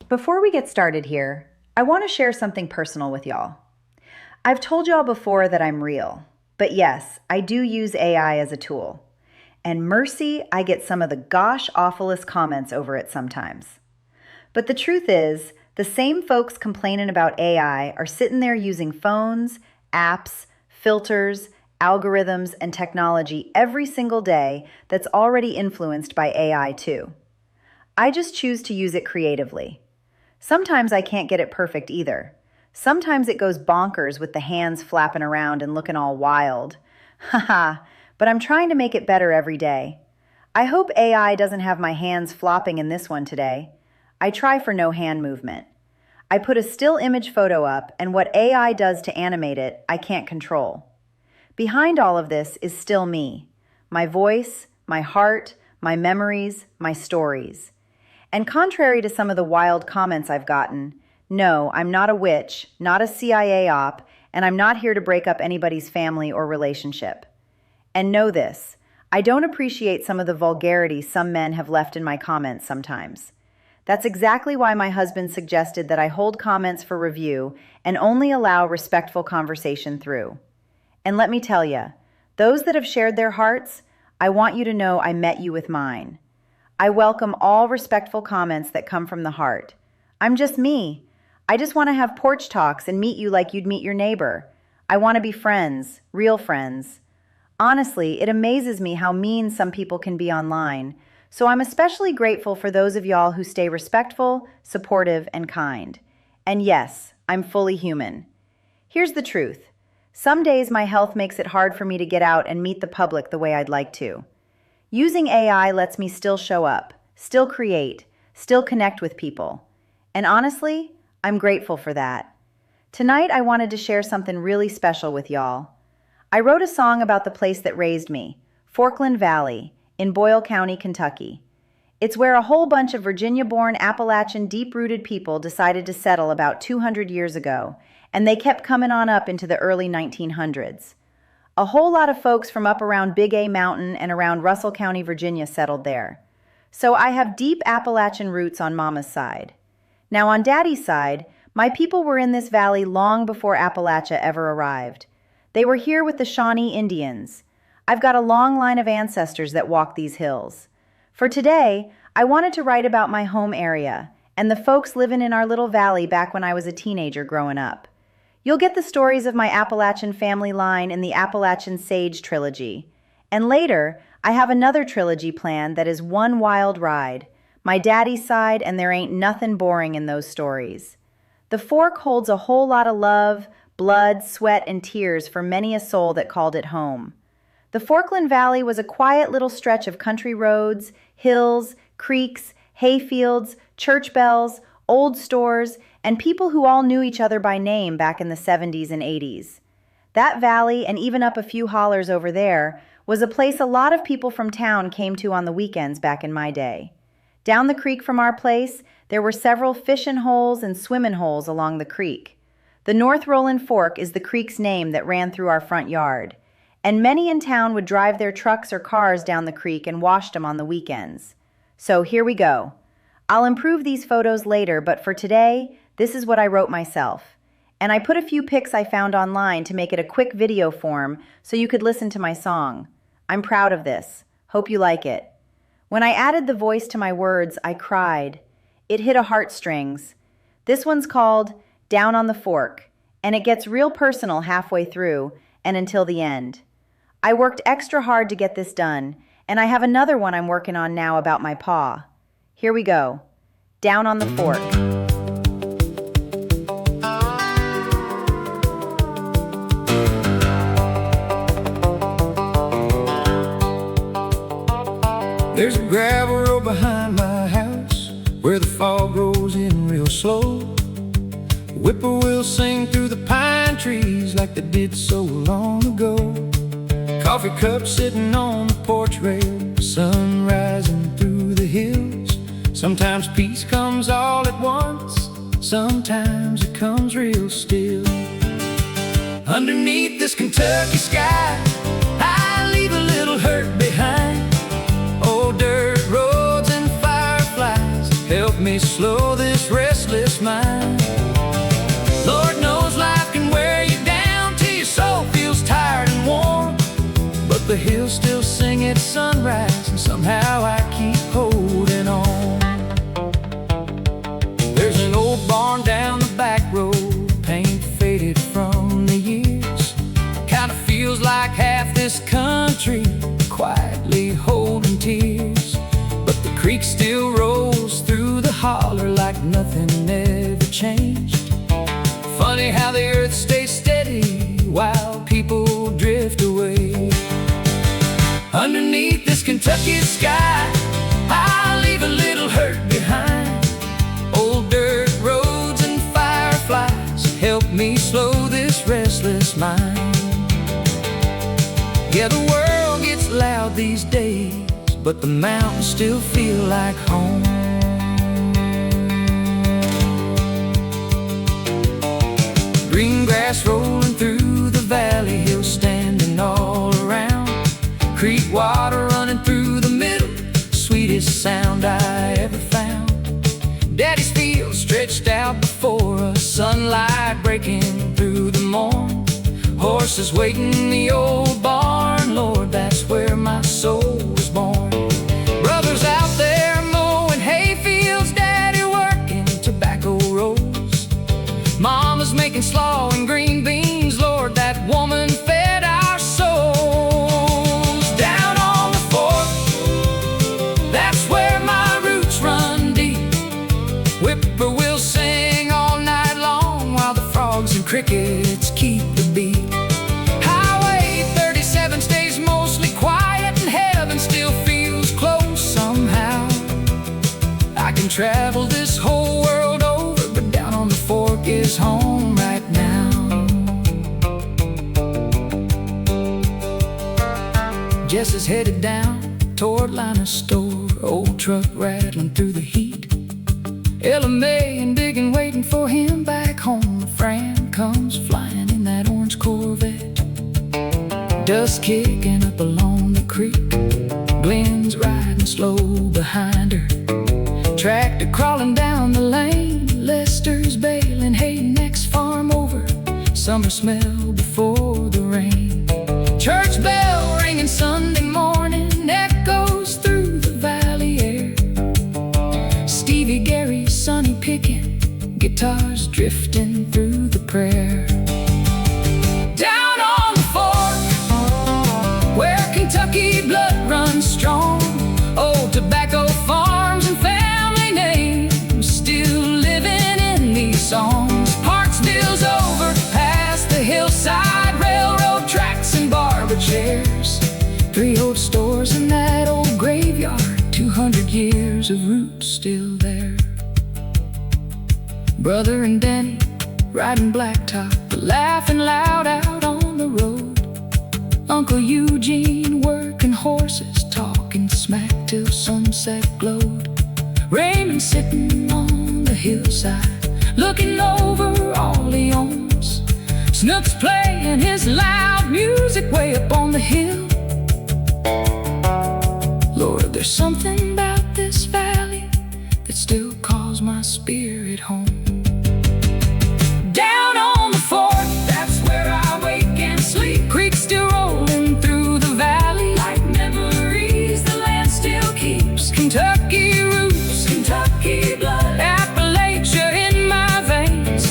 Before we get started here, I want to share something personal with y'all. I've told y'all before that I'm real, but yes, I do use AI as a tool. And mercy, I get some of the gosh awfulest comments over it sometimes. But the truth is, the same folks complaining about AI are sitting there using phones, apps, filters, algorithms, and technology every single day that's already influenced by AI too. I just choose to use it creatively. Sometimes I can't get it perfect either. Sometimes it goes bonkers with the hands flapping around and looking all wild. Haha, but I'm trying to make it better every day. I hope AI doesn't have my hands flopping in this one today. I try for no hand movement. I put a still image photo up, and what AI does to animate it, I can't control. Behind all of this is still me. My voice, my heart, my memories, my stories. And contrary to some of the wild comments I've gotten, no, I'm not a witch, not a CIA op, and I'm not here to break up anybody's family or relationship. And know this, I don't appreciate some of the vulgarity some men have left in my comments sometimes. That's exactly why my husband suggested that I hold comments for review and only allow respectful conversation through. And let me tell you, those that have shared their hearts, I want you to know I met you with mine. I welcome all respectful comments that come from the heart. I'm just me. I just want to have porch talks and meet you like you'd meet your neighbor. I want to be friends, real friends. Honestly, it amazes me how mean some people can be online, so I'm especially grateful for those of y'all who stay respectful, supportive, and kind. And yes, I'm fully human. Here's the truth. Some days my health makes it hard for me to get out and meet the public the way I'd like to. Using AI lets me still show up, still create, still connect with people. And honestly, I'm grateful for that. Tonight I wanted to share something really special with y'all. I wrote a song about the place that raised me, Forkland Valley, in Boyle County, Kentucky. It's where a whole bunch of Virginia-born Appalachian deep-rooted people decided to settle about 200 years ago, and they kept coming on up into the early 1900s. A whole lot of folks from up around Big A Mountain and around Russell County, Virginia settled there. So I have deep Appalachian roots on Mama's side. Now on Daddy's side, my people were in this valley long before Appalachia ever arrived. They were here with the Shawnee Indians. I've got a long line of ancestors that walk these hills. For today, I wanted to write about my home area and the folks living in our little valley back when I was a teenager growing up. You'll get the stories of my Appalachian family line in the Appalachian Sage trilogy. And later, I have another trilogy planned that is one wild ride, my daddy's side, and there ain't nothing boring in those stories. The Fork holds a whole lot of love, blood, sweat, and tears for many a soul that called it home. The Forkland Valley was a quiet little stretch of country roads, hills, creeks, hayfields, church bells, old stores, and people who all knew each other by name back in the 70s and 80s. That valley, and even up a few hollers over there, was a place a lot of people from town came to on the weekends back in my day. Down the creek from our place, there were several fishin' holes and swimmin' holes along the creek. The North Rollin' Fork is the creek's name that ran through our front yard, and many in town would drive their trucks or cars down the creek and wash them on the weekends. So here we go. I'll improve these photos later, but for today, this is what I wrote myself. And I put a few pics I found online to make it a quick video form so you could listen to my song. I'm proud of this. Hope you like it. When I added the voice to my words, I cried. It hit a heartstrings. This one's called Down on the Fork, and it gets real personal halfway through and until the end. I worked extra hard to get this done, and I have another one I'm working on now about my paw. Here we go. Down on the Fork. There's a gravel road behind my house where the fog rolls in real slow. Whippoorwills sing through the pine trees like they did so long ago. Coffee cup sitting on the porch rail, sun rising through the hills. Sometimes peace comes all at once, sometimes it comes real still. Underneath this Kentucky sky, I leave a little hurt behind. Old dirt roads and fireflies help me me slow this restless mind. Lord knows life can wear you down till your soul feels tired and worn, but the hills still sing at sunrise, and somehow I keep holding on. There's an old barn down the back road, paint faded from the years. Kinda feels like half this country quietly holding tears, but the creek still rolls through the holler like nothing ever changed. Funny how the earth stays steady while people drift away. Underneath this Kentucky sky, I leave a little hurt behind. Old dirt roads and fireflies help me slow this restless mind. Yeah, the world gets loud these days, but the mountains still feel like home. Green grass rolling through the valley, hills standing all around, creek water running through the middle, sweetest sound I ever found. Daddy's field stretched out before us, sunlight breaking through the morn. Horses waiting in the old barn, Lord, that's where my soul was born. Brothers out there mowing hay fields, Daddy working tobacco rolls. Mama's making slaw and green beans, Lord, that woman fed our souls. Down on the fork, that's where my roots run deep. Whippoorwills sing all night long while the frogs and crickets keep the beat. Highway 37 stays mostly quiet and heaven still feels close somehow. I can travel this whole world over, but down on the fork is home right now. Jess is headed down toward Lina's store, old truck rattling through the heat. Ella May and Big and waiting for him back home. Fran comes flying in that orange Corvette. Dust kicking up along the creek, Glenn's riding slow behind her. Tractor crawling down the lane, Lester's baling hay next farm over. Summer smell before the rain. Church bell ringing Sunday morning, echoes through the valley air. Stevie, Gary, Sonny picking, guitars drifting through the prayer. Down on the fork, where Kentucky blood runs strong, old tobacco farms and family names still living in these songs. Hartsville's over past the hillside, railroad tracks and barber chairs. 3 old stores in that old graveyard, 200 years of roots still there. Brother and Danny riding blacktop, laughing loud out on the road. Uncle Eugene working horses, talking smack till sunset glowed. Raymond sitting on the hillside, looking over all he owns. Snook's playing his loud music way up on the hill. Lord, there's something about this valley that still calls my spirit home. Down on the fork, that's where I wake and sleep. Creek still rolling through the valley, like memories the land still keeps. Kentucky roots, Kentucky blood, Appalachia in my veins.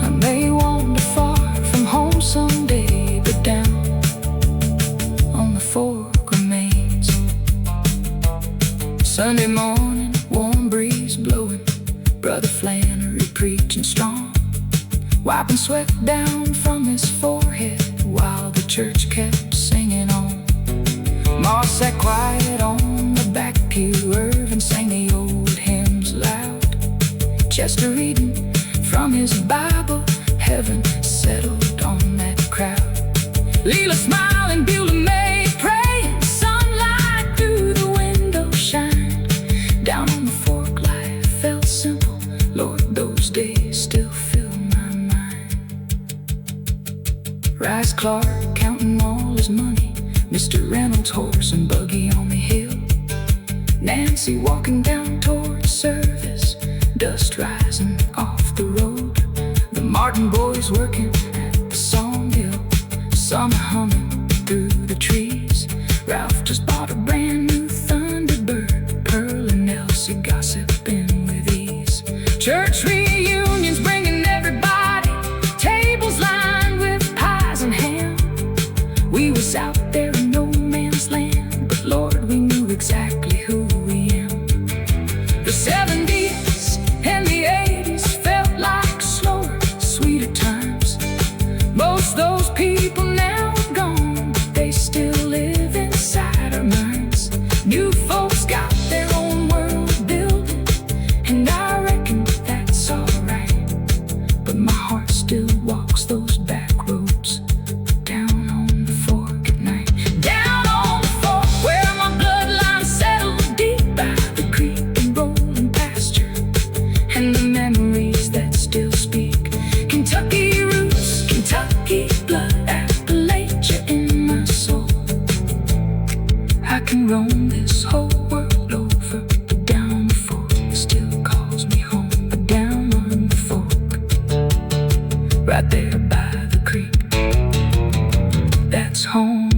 I may wander far from home someday, but down on the fork remains. Sunday morning, warm breeze blowing, Brother Flannery preaching strong, wiping sweat down from his forehead while the church kept singing on. Ma sat quiet on the back pew, Irvin sang the old hymns loud. Chester reading from his Bible, heaven settled on that crowd. Leela smiling, Beulah May praying, sunlight through the window shine. Down on the fork life felt simple, Lord, those days still fill my mind. Rice Clark counting all his money, Mr. Reynolds' horse and buggy on the hill. Nancy walking down toward service, dust rising off the road. The Martin boys working at the sawmill, summer humming through the trees. Ralph just bought a brand new Thunderbird, Pearl and Elsie gossiping with ease. Church reunions bringing everybody, tables lined with pies and ham. We was out there in no man's land, but Lord, we knew exactly who we am. The 70s and the 80s felt like slower, sweeter times. Most those people now are gone, but they still live inside our minds. New folks got their own world building, and I reckon that's alright. But my heart still walks those back roads down on the fork at night. Down on the fork where my bloodline settled deep by the creek and rolling pasture, and the memories that still speak. Kentucky roots, Kentucky blood, Appalachia in my soul. I can roam this whole world over, but down on the fork still calls me home. But down on the fork, right there by the creek, that's home.